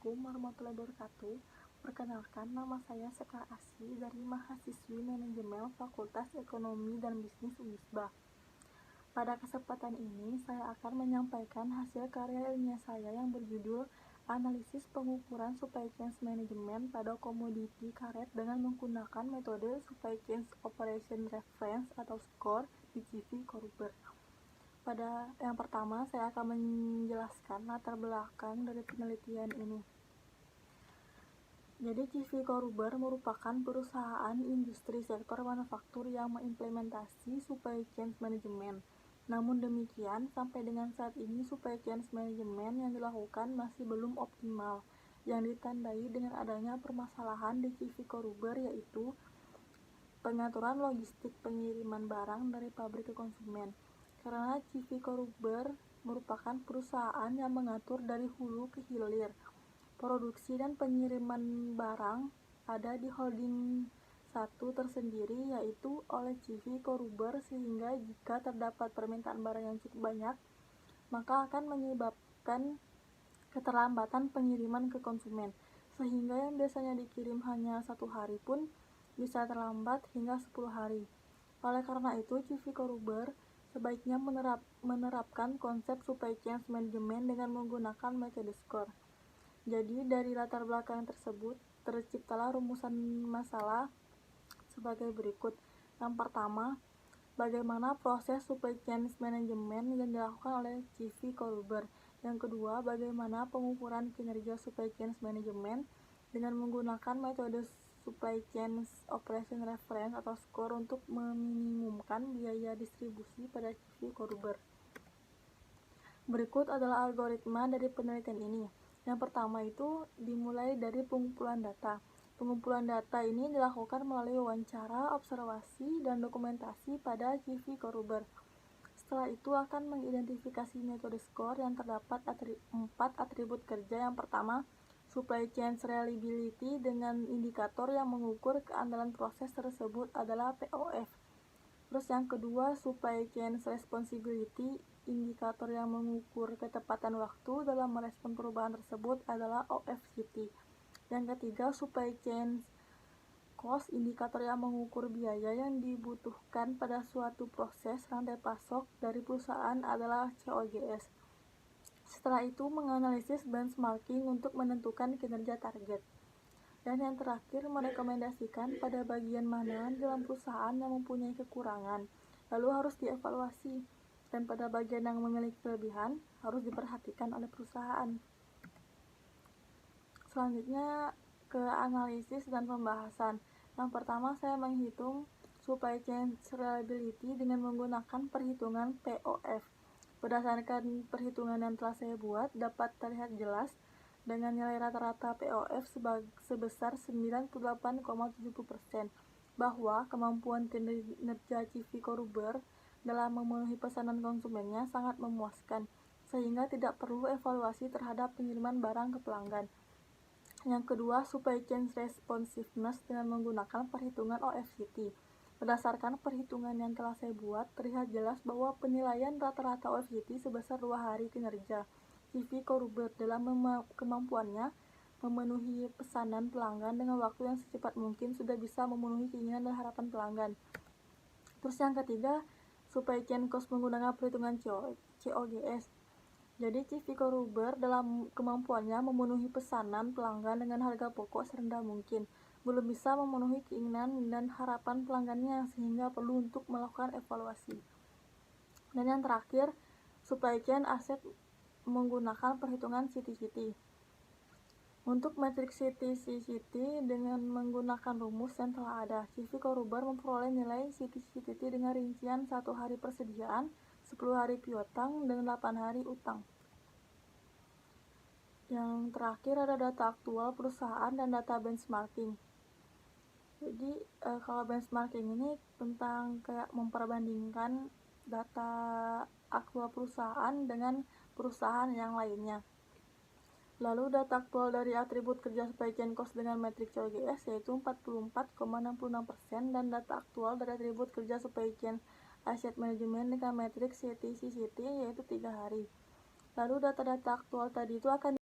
Assalamualaikum warahmatullahi wabarakatuh. Perkenalkan, nama saya Sekar Asri dari mahasiswi Manajemen Fakultas Ekonomi dan Bisnis Unisba. Pada kesempatan ini, saya akan menyampaikan hasil karya ilmiah saya yang berjudul Analisis Pengukuran Supply Chain Management pada Komoditi Karet dengan menggunakan metode Supply Chain Operation Reference atau SCORE di CV Koruber. Pada yang pertama, saya akan menjelaskan latar belakang dari penelitian ini. Jadi, CV Koruber merupakan perusahaan industri sektor manufaktur yang mengimplementasi supply chain management. Namun demikian, sampai dengan saat ini supply chain management yang dilakukan masih belum optimal, yang ditandai dengan adanya permasalahan di CV Koruber, yaitu pengaturan logistik pengiriman barang dari pabrik ke konsumen. Karena CV Koruber merupakan perusahaan yang mengatur dari hulu ke hilir. Produksi dan pengiriman barang ada di holding satu tersendiri, yaitu oleh CV Koruber, sehingga jika terdapat permintaan barang yang cukup banyak, maka akan menyebabkan keterlambatan pengiriman ke konsumen, sehingga yang biasanya dikirim hanya 1 hari pun bisa terlambat hingga 10 hari. Oleh karena itu, CV Koruber sebaiknya menerapkan konsep supply chain management dengan menggunakan metode SCORE. Jadi, dari latar belakang tersebut, terciptalah rumusan masalah sebagai berikut. Yang pertama, bagaimana proses supply chain management yang dilakukan oleh CV Koruber. Yang kedua, bagaimana pengukuran kinerja supply chain management dengan menggunakan metode Supply Chain Operation Reference atau SCORE untuk meminimumkan biaya distribusi pada CV Koruber. Berikut adalah algoritma dari penelitian ini. Yang pertama itu dimulai dari pengumpulan data. Pengumpulan data ini dilakukan melalui wawancara, observasi, dan dokumentasi pada CV Koruber. Setelah itu akan mengidentifikasi metode SCORE yang terdapat 4 atribut kerja. Yang pertama, supply chain reliability dengan indikator yang mengukur keandalan proses tersebut adalah POF. Terus yang kedua, supply chain responsibility, indikator yang mengukur ketepatan waktu dalam merespon perubahan tersebut adalah OFCT. Yang ketiga, supply chain cost, indikator yang mengukur biaya yang dibutuhkan pada suatu proses rantai pasok dari perusahaan adalah COGS. Setelah itu, menganalisis benchmarking untuk menentukan kinerja target. Dan yang terakhir, merekomendasikan pada bagian mana dalam perusahaan yang mempunyai kekurangan, lalu harus dievaluasi, dan pada bagian yang memiliki kelebihan harus diperhatikan oleh perusahaan. Selanjutnya ke analisis dan pembahasan. Yang pertama, saya menghitung supply chain reliability dengan menggunakan perhitungan POF. Berdasarkan perhitungan yang telah saya buat, dapat terlihat jelas dengan nilai rata-rata POF sebesar 98,70% bahwa kemampuan kinerja CV Koruber dalam memenuhi pesanan konsumennya sangat memuaskan, sehingga tidak perlu evaluasi terhadap pengiriman barang ke pelanggan. Yang kedua, supply chain responsiveness dengan menggunakan perhitungan OFCT. Berdasarkan perhitungan yang telah saya buat, terlihat jelas bahwa penilaian rata-rata OFCT sebesar 2 hari kinerja CV Koruber dalam kemampuannya memenuhi pesanan pelanggan dengan waktu yang secepat mungkin sudah bisa memenuhi keinginan dan harapan pelanggan. Terus yang ketiga, supply chain cost menggunakan perhitungan COGS. Jadi, CV Koruber dalam kemampuannya memenuhi pesanan pelanggan dengan harga pokok serendah mungkin, belum bisa memenuhi keinginan dan harapan pelanggannya, sehingga perlu untuk melakukan evaluasi. Dan yang terakhir, supply chain asset menggunakan perhitungan CTCT. Untuk metrik CTCT dengan menggunakan rumus yang telah ada, CV Koruber memperoleh nilai CTCT dengan rincian 1 hari persediaan, 10 hari piutang, dan 8 hari utang. Yang terakhir ada data aktual perusahaan dan data benchmarking. Jadi kalau benchmarking ini tentang kayak memperbandingkan data aktual perusahaan dengan perusahaan yang lainnya. Lalu data aktual dari atribut kerja supply chain cost dengan metrik COGS yaitu 44,66% dan data aktual dari atribut kerja supply chain asset management dengan metrik CTCT yaitu 3 hari. Lalu data-data aktual tadi itu akan